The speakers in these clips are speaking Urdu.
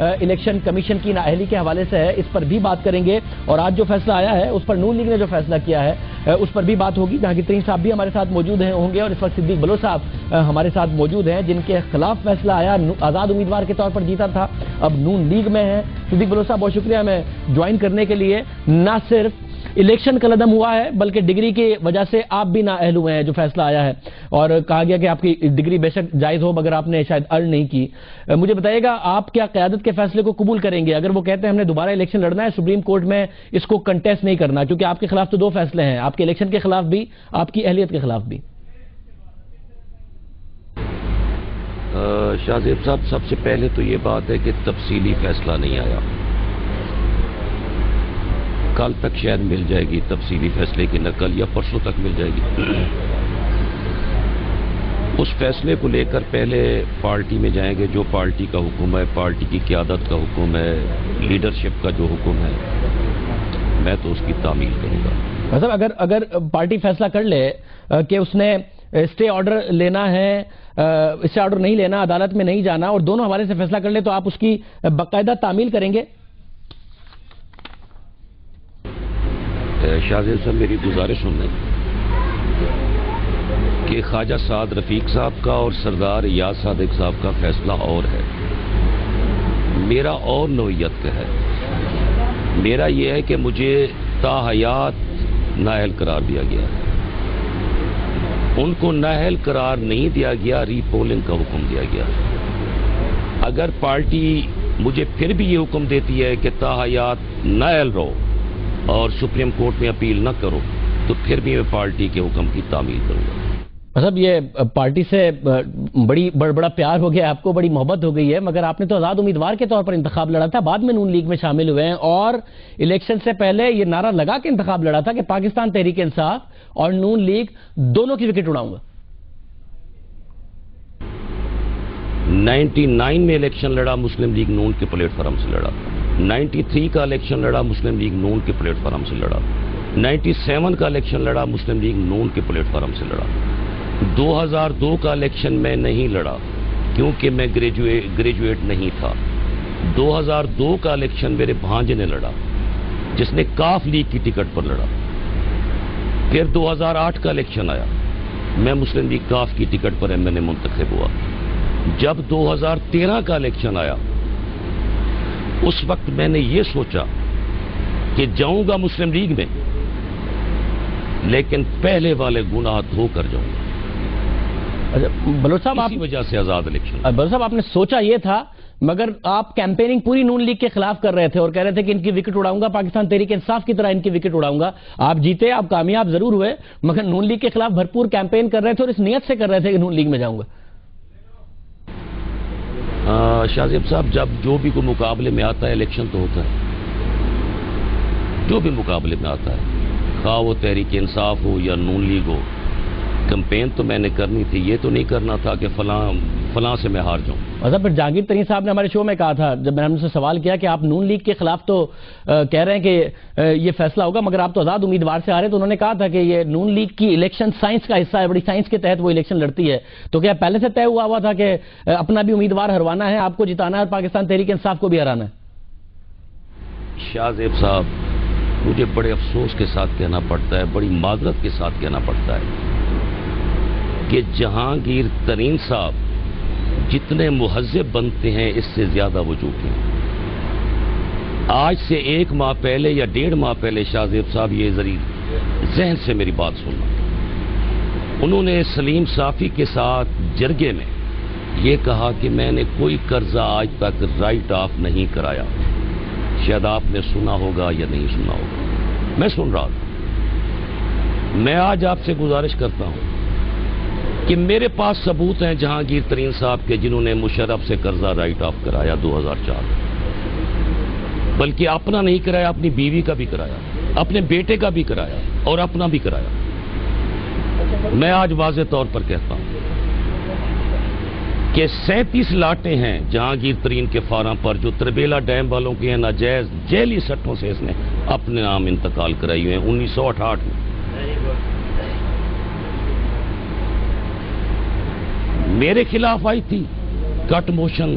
الیکشن کمیشن کی نااہلی کے حوالے سے ہے، اس پر بھی بات کریں گے، اور آج جو فیصلہ آیا ہے اس پر نون لیگ نے جو فیصلہ کیا ہے اس پر بھی بات ہوگی۔ جہانگیر ترین صاحب بھی ہمارے ساتھ موجود ہوں گے، اور اس وقت صدیق بلوچ صاحب ہمارے ساتھ موجود ہیں جن کے خلاف فیصلہ آیا، آزاد امیدوار کے طور پر جیتا تھا، اب نون لیگ میں ہے۔ صدیق بلوچ صاحب بہت شکریہ ہمیں جوائن کرنے کے لیے۔ نہ صرف الیکشن کا لدم ہوا ہے بلکہ ڈگری کی وجہ سے آپ بھی نااہل ہوئے ہیں جو فیصلہ آیا ہے، اور کہا گیا کہ آپ کی ڈگری بے شک جائز ہو مگر آپ نے شاید ارن نہیں کی۔ مجھے بتائیے گا آپ کیا قیادت کے فیصلے کو قبول کریں گے اگر وہ کہتے ہیں ہم نے دوبارہ الیکشن لڑنا ہے، سپریم کورٹ میں اس کو کنٹیسٹ نہیں کرنا، کیونکہ آپ کے خلاف تو دو فیصلے ہیں، آپ کے الیکشن کے خلاف بھی، آپ کی اہلیت کے خلاف بھی؟ شاہ زیب صاحب، سب سے پہلے تو یہ بات ہے کہ تفصیلی فیصلہ نہیں آیا، کل تک شاید مل جائے گی تفصیلی فیصلے کی نقل، یا پرسوں تک مل جائے گی۔ اس فیصلے کو لے کر پہلے پارٹی میں جائیں گے، جو پارٹی کا حکم ہے، پارٹی کی قیادت کا حکم ہے، لیڈرشپ کا جو حکم ہے، میں تو اس کی تعمیل کروں گا۔ مطلب اگر پارٹی فیصلہ کر لے کہ اس نے اسٹے آرڈر لینا ہے، اسٹے آرڈر نہیں لینا، عدالت میں نہیں جانا، اور دونوں حوالے سے فیصلہ کر لے، تو آپ اس کی باقاعدہ تعمیل کریں گے؟ شاہ زیب صاحب، میری گزارش سنیں کہ خواجہ سعد رفیق صاحب کا اور سردار یاد صادق صاحب کا فیصلہ اور ہے، میرا اور نوعیت کا ہے۔ میرا یہ ہے کہ مجھے تاحیات نااہل قرار دیا گیا ہے، ان کو نااہل قرار نہیں دیا گیا، ری پولنگ کا حکم دیا گیا۔ اگر پارٹی مجھے پھر بھی یہ حکم دیتی ہے کہ تاحیات نااہل رہو اور سپریم کورٹ میں اپیل نہ کرو، تو پھر بھی میں پارٹی کے حکم کی تعمیل کروں گا۔ مطلب یہ پارٹی سے بڑا پیار ہو گیا، آپ کو بڑی محبت ہو گئی ہے، مگر آپ نے تو آزاد امیدوار کے طور پر انتخاب لڑا تھا، بعد میں نون لیگ میں شامل ہوئے ہیں، اور الیکشن سے پہلے یہ نعرہ لگا کے انتخاب لڑا تھا کہ پاکستان تحریک انصاف اور نون لیگ دونوں کی وکٹ اڑاؤں گا۔ 99 میں الیکشن لڑا، مسلم لیگ نون کے پلیٹ فارم سے لڑا۔ 93 کا الیکشن لڑا، مسلم لیگ نون کے پلیٹ فارم سے لڑا۔ 97 کا الیکشن لڑا، مسلم لیگ نون کے پلیٹ فارم سے لڑا۔ 2002 کا الیکشن میں نہیں لڑا کیونکہ میں گریجویٹ نہیں تھا۔ 2002 کا الیکشن میرے بھانجے نے لڑا، جس نے کاف لیگ کی ٹکٹ پر لڑا۔ پھر 2008 کا الیکشن آیا، میں مسلم لیگ کاف کی ٹکٹ پر MNA منتخب ہوا۔ جب 2013 کا الیکشن آیا، اس وقت میں نے یہ سوچا کہ جاؤں گا مسلم لیگ میں، لیکن پہلے والے گناہ دھو کر جاؤں گا۔ بلوچ صاحب، اسی وجہ سے آزاد الیکشن۔ بلوچ صاحب، آپ نے سوچا یہ تھا، مگر آپ کیمپیننگ پوری نون لیگ کے خلاف کر رہے تھے اور کہہ رہے تھے کہ ان کی وکٹ اڑاؤں گا، پاکستان تحریک انصاف کی طرح ان کی وکٹ اڑاؤں گا۔ آپ جیتے، آپ کامیاب ضرور ہوئے، مگر نون لیگ کے خلاف بھرپور کیمپین کر رہے تھے اور اس نیت سے کر رہے تھے کہ نون لیگ میں جاؤں گا۔ شاہ زیب صاحب، جب جو بھی کوئی مقابلے میں آتا ہے، الیکشن تو ہوتا ہے، جو بھی مقابلے میں آتا ہے، خواہ وہ تحریک انصاف ہو یا نون لیگ ہو، کمپین تو میں نے کرنی تھی، یہ تو نہیں کرنا تھا کہ فلاں سے میں ہار جاؤں۔ مطلب پھر جہانگیر ترین صاحب نے ہمارے شو میں کہا تھا، جب میں نے ان سے سوال کیا کہ آپ نون لیگ کے خلاف تو کہہ رہے ہیں کہ یہ فیصلہ ہوگا، مگر آپ تو آزاد امیدوار سے آ رہے ہیں، تو انہوں نے کہا تھا کہ یہ نون لیگ کی الیکشن سائنس کا حصہ ہے، بڑی سائنس کے تحت وہ الیکشن لڑتی ہے، تو کیا پہلے سے طے ہوا تھا کہ اپنا بھی امیدوار ہروانا ہے، آپ کو جتانا ہے اور پاکستان تحریک انصاف کو بھی ہرانا ہے؟ شاہ زیب صاحب، مجھے بڑے افسوس کے ساتھ کہنا پڑتا ہے، بڑی معذرت کے ساتھ کہنا پڑتا ہے کہ جہانگیر ترین صاحب جتنے مہذب بنتے ہیں، اس سے زیادہ وہ جھوٹے ہیں۔ آج سے 1 ماہ پہلے یا 1.5 ماہ پہلے شاہ زیب صاحب، یہ ذہن سے میری بات سننا، انہوں نے سلیم صافی کے ساتھ جرگے میں یہ کہا کہ میں نے کوئی قرضہ آج تک رائٹ آف نہیں کرایا۔ شاید آپ نے سنا ہوگا یا نہیں سنا ہوگا، میں سن رہا تھا۔ میں آج آپ سے گزارش کرتا ہوں کہ میرے پاس ثبوت ہیں جہانگیر ترین صاحب کے، جنہوں نے مشرف سے قرضہ رائٹ آف کرایا 2004 میں، بلکہ اپنا نہیں کرایا، اپنی بیوی کا بھی کرایا، اپنے بیٹے کا بھی کرایا اور اپنا بھی کرایا۔ میں آج واضح طور پر کہتا ہوں کہ 37 لاٹیں ہیں جہانگیر ترین کے فارم پر، جو تربیلا ڈیم والوں کے ہیں، ناجائز جیلی سٹوں سے اس نے اپنے نام انتقال کرائی ہوئے ہیں 1968 میں۔ میرے خلاف آئی تھی کٹ موشن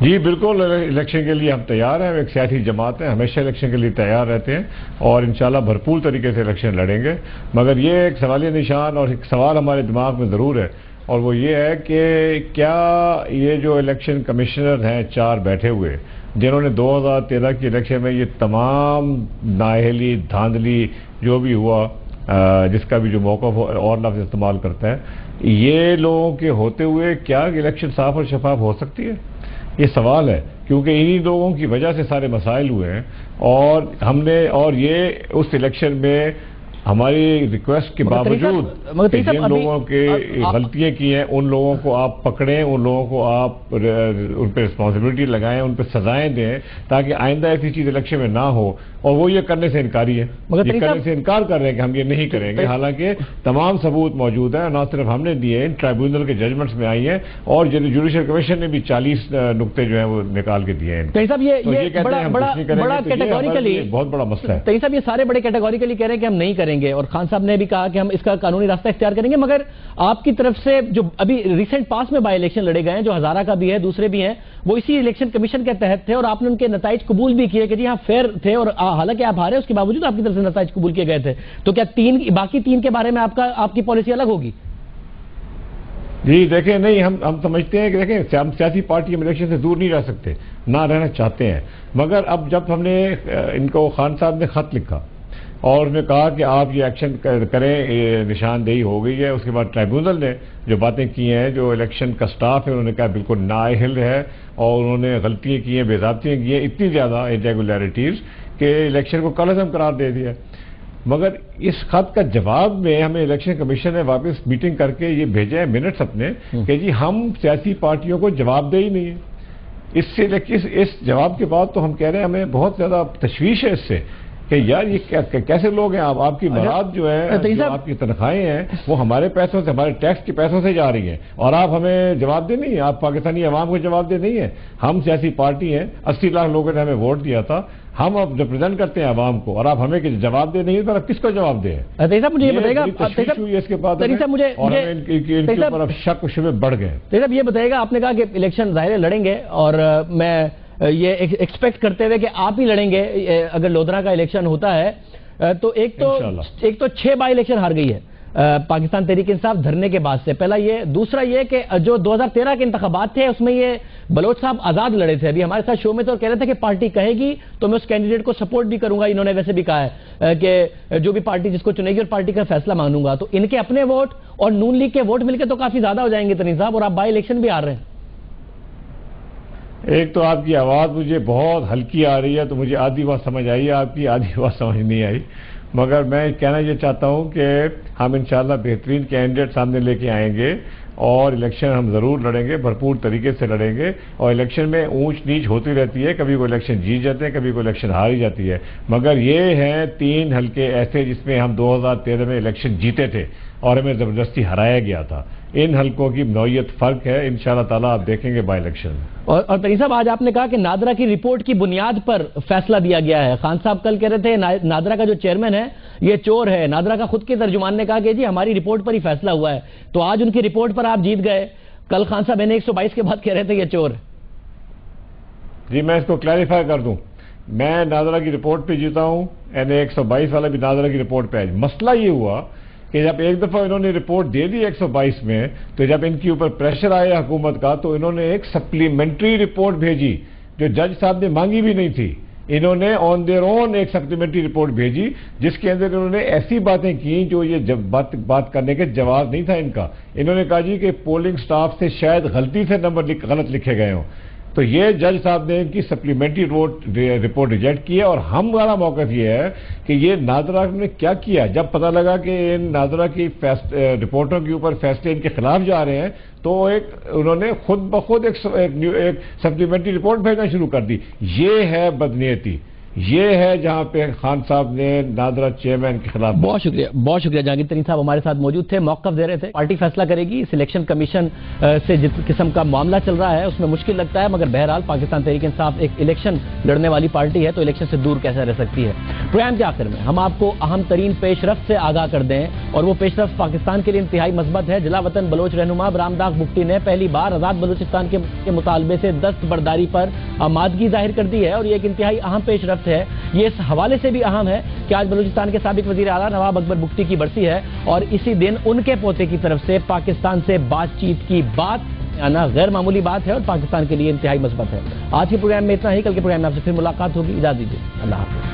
جی بالکل، الیکشن کے لیے ہم تیار ہیں، ایک سیاسی جماعت ہے، ہمیشہ الیکشن کے لیے تیار رہتے ہیں اور انشاءاللہ بھرپور طریقے سے الیکشن لڑیں گے. مگر یہ ایک سوالیہ نشان اور ایک سوال ہمارے دماغ میں ضرور ہے، اور وہ یہ ہے کہ کیا یہ جو الیکشن کمشنر ہیں 4 بیٹھے ہوئے، جنہوں نے 2013 کی الیکشن میں یہ تمام نااہلی دھاندلی جو بھی ہوا، جس کا بھی جو موقف اور لفظ استعمال کرتا ہے، یہ لوگوں کے ہوتے ہوئے کیا الیکشن صاف اور شفاف ہو سکتی ہے؟ یہ سوال ہے، کیونکہ انہی لوگوں کی وجہ سے سارے مسائل ہوئے ہیں. اور یہ اس الیکشن میں ہماری ریکویسٹ کے باوجود جن لوگوں کے غلطیاں کی ہیں ان لوگوں کو آپ پکڑیں، ان لوگوں کو آپ ان پہ رسپانسبلٹی لگائیں، ان پہ سزائیں دیں تاکہ آئندہ ایسی چیز الیکشن میں نہ ہو. اور وہ یہ کرنے سے انکاری ہے، یہ کرنے سے انکار کر رہے ہیں کہ ہم یہ نہیں کریں گے، حالانکہ تمام ثبوت موجود ہیں. نہ صرف ہم نے دیے ہیں، ٹرائیبیونل کے ججمنٹس میں آئی ہیں اور جوڈیشل کمیشن نے بھی 40 نقطے جو ہیں وہ نکال کے دیے ہیں. بہت بڑا مسئلہ ہے. صاحب یہ سارے بڑے کیٹیگوریکلی کہہ رہے ہیں کہ ہم نہیں کریں گے، اور خان صاحب نے بھی کہا کہ ہم اس کا قانونی راستہ اختیار کریں گے. مگر آپ کی طرف سے جو ابھی ریسنٹ پاس میں بائی الیکشن لڑے گئے ہیں، جو ہزارہ کا بھی ہے، دوسرے بھی ہیں، وہ اسی الیکشن کمیشن کے تحت تھے اور آپ نے ان کے نتائج قبول بھی کیے کہ جی ہاں فیئر تھے، اور حالانکہ آپ ہارے اس کے باوجود آپ کی طرف سے نتائج قبول کیے گئے تھے. تو کیا باقی 3 کے بارے میں آپ کی پالیسی الگ ہوگی؟ جی دیکھیں، نہیں، ہم سمجھتے ہیں کہ دیکھیں ہم سیاسی پارٹی ہم الیکشن سے دور نہیں رہ سکتے، نہ رہنا چاہتے ہیں. مگر اب جب ہم نے ان کو خان صاحب نے خط لکھا اور انہوں نے کہا کہ آپ یہ ایکشن کریں، یہ نشاندہی ہو گئی ہے، اس کے بعد ٹرائیبیونل نے جو باتیں کی ہیں، جو الیکشن کا سٹاف ہے انہوں نے کہا بالکل نااہل ہے اور انہوں نے غلطیاں کی ہیں، بے ضابطیاں کی ہیں، اتنی زیادہ irregularities کہ الیکشن کو کالعدم قرار دے دیا. مگر اس خط کا جواب میں ہمیں الیکشن کمیشن نے واپس میٹنگ کر کے یہ بھیجے ہیں منٹس اپنے کہ جی ہم سیاسی پارٹیوں کو جواب دے ہی نہیں ہے. اس جواب کے بعد تو ہم کہہ رہے ہیں ہمیں بہت زیادہ تشویش ہے اس سے کہ یار یہ کیسے لوگ ہیں. آپ کی مراد جو ہے، جو آپ کی تنخواہیں ہیں وہ ہمارے پیسوں سے، ہمارے ٹیکس کے پیسوں سے جا رہی ہیں، اور آپ ہمیں جواب دے نہیں ہیں، آپ پاکستانی عوام کو جواب دے نہیں ہیں. ہم سیاسی پارٹی ہیں، 80 لاکھ لوگوں نے ہمیں ووٹ دیا تھا، ہم اب ریپرزینٹ کرتے ہیں عوام کو، اور آپ ہمیں جواب دے نہیں ہیں، تو آپ کس کو جواب دیں؟ مجھے یہ بتائے گا، اس کے بعد اور ان کے اوپر اب شک و شبہ بڑھ گئے. صاحب یہ بتائے گا، آپ نے کہا کہ الیکشن ظاہر لڑیں گے، اور میں یہ ایکسپیکٹ کرتے ہوئے کہ آپ ہی لڑیں گے اگر لودھرا کا الیکشن ہوتا ہے، تو ایک تو 6 بائی الیکشن ہار گئی ہے پاکستان تحریک انصاف دھرنے کے بعد سے. پہلا یہ، دوسرا یہ کہ جو 2013 کے انتخابات تھے اس میں یہ بلوچ صاحب آزاد لڑے تھے. ابھی ہمارے ساتھ شو میں تو کہہ رہے تھے کہ پارٹی کہے گی تو میں اس کینڈیڈیٹ کو سپورٹ بھی کروں گا. انہوں نے ویسے بھی کہا ہے کہ جو بھی پارٹی جس کو چنے گی اور پارٹی کا فیصلہ مانوں گا. تو ان کے اپنے ووٹ اور نون لیگ کے ووٹ مل کے تو کافی زیادہ ہو جائیں گے ترین صاحب، اور آپ بائی الیکشن بھی آ رہے ہیں. ایک تو آپ کی آواز مجھے بہت ہلکی آ رہی ہے، تو مجھے آدھی بات سمجھ آئی ہے، آپ کی آدھی بات سمجھ نہیں آئی. مگر میں کہنا یہ چاہتا ہوں کہ ہم انشاءاللہ بہترین کینڈیڈیٹ سامنے لے کے آئیں گے، اور الیکشن ہم ضرور لڑیں گے، بھرپور طریقے سے لڑیں گے. اور الیکشن میں اونچ نیچ ہوتی رہتی ہے، کبھی کوئی الیکشن جیت جاتے ہیں، کبھی کوئی الیکشن ہار ہی جاتی ہے. مگر یہ ہیں 3 حلقے ایسے جس میں ہم 2013 میں الیکشن جیتے تھے اور ہمیں زبردستی ہرایا گیا تھا. ان حلقوں کی نوعیت فرق ہے، انشاءاللہ تعالیٰ آپ دیکھیں گے بائی الیکشن. اور ترین صاحب آج آپ نے کہا کہ نادرا کی رپورٹ کی بنیاد پر فیصلہ دیا گیا ہے. خان صاحب کل کہہ رہے تھے نادرا کا جو چیئرمین ہے یہ چور ہے. نادرا کا خود کے ترجمان نے کہا کہ جی ہماری رپورٹ پر ہی فیصلہ ہوا ہے. تو آج ان کی رپورٹ پر آپ جیت گئے، کل خان صاحب N122 کے بعد کہہ رہے تھے یہ چور ہے. جی میں اس کو کلیریفائی کر دوں، میں نادرا کی رپورٹ پہ جیتا ہوں، N122 والا بھی نادرا کی رپورٹ پہ آئے. مسئلہ یہ ہوا کہ جب ایک دفعہ انہوں نے رپورٹ دے دی 122 میں، تو جب ان کے اوپر پریشر آیا حکومت کا تو انہوں نے ایک سپلیمنٹری رپورٹ بھیجی جو جج صاحب نے مانگی بھی نہیں تھی. انہوں نے آن دیئر اون ایک سپلیمنٹری رپورٹ بھیجی جس کے اندر انہوں نے ایسی باتیں کی جو یہ بات کرنے کے جواز نہیں تھا ان کا. انہوں نے کہا جی کہ پولنگ سٹاف سے شاید غلطی سے نمبر غلط لکھے گئے ہوں. تو یہ جج صاحب نے ان کی سپلیمنٹری رپورٹ ریجیکٹ کی ہے. اور ہمارا موقف یہ ہے کہ یہ نادرا نے کیا کیا، جب پتہ لگا کہ ان نادرا کی رپورٹوں کے اوپر فیصلے ان کے خلاف جا رہے ہیں تو انہوں نے خود بخود ایک سپلیمنٹری رپورٹ بھیجنا شروع کر دی. یہ ہے بدنیتی، یہ ہے جہاں پہ خان صاحب نے نادرا چیئرمین کے خلاف. بہت شکریہ جہانگیر ترین صاحب ہمارے ساتھ موجود تھے، موقف دے رہے تھے. پارٹی فیصلہ کرے گی. سلیکشن کمیشن سے جس قسم کا معاملہ چل رہا ہے اس میں مشکل لگتا ہے، مگر بہرحال پاکستان تحریک انصاف ایک الیکشن لڑنے والی پارٹی ہے تو الیکشن سے دور کیسے رہ سکتی ہے. پروگرام کے آخر میں ہم آپ کو اہم ترین پیش رفت سے آگاہ کر دیں، اور وہ پیش رفت پاکستان کے لیے انتہائی مثبت ہے. جلا وطن بلوچ رہنما برامداغ بگٹی نے پہلی بار آزاد بلوچستان کے مطالبے سے دستبرداری پر آمادگی ظاہر کر دی ہے، اور یہ ایک انتہائی اہم پیش رفت ہے. یہ اس حوالے سے بھی اہم ہے کہ آج بلوچستان کے سابق وزیر اعلیٰ نواب اکبر بگٹی کی برسی ہے، اور اسی دن ان کے پوتے کی طرف سے پاکستان سے بات چیت کی بات آنا غیر معمولی بات ہے اور پاکستان کے لیے انتہائی مثبت ہے. آج کے پروگرام میں اتنا ہی. کل کے پروگرام میں آپ سے پھر ملاقات ہوگی. اجازت دیجیے. اللہ حافظ.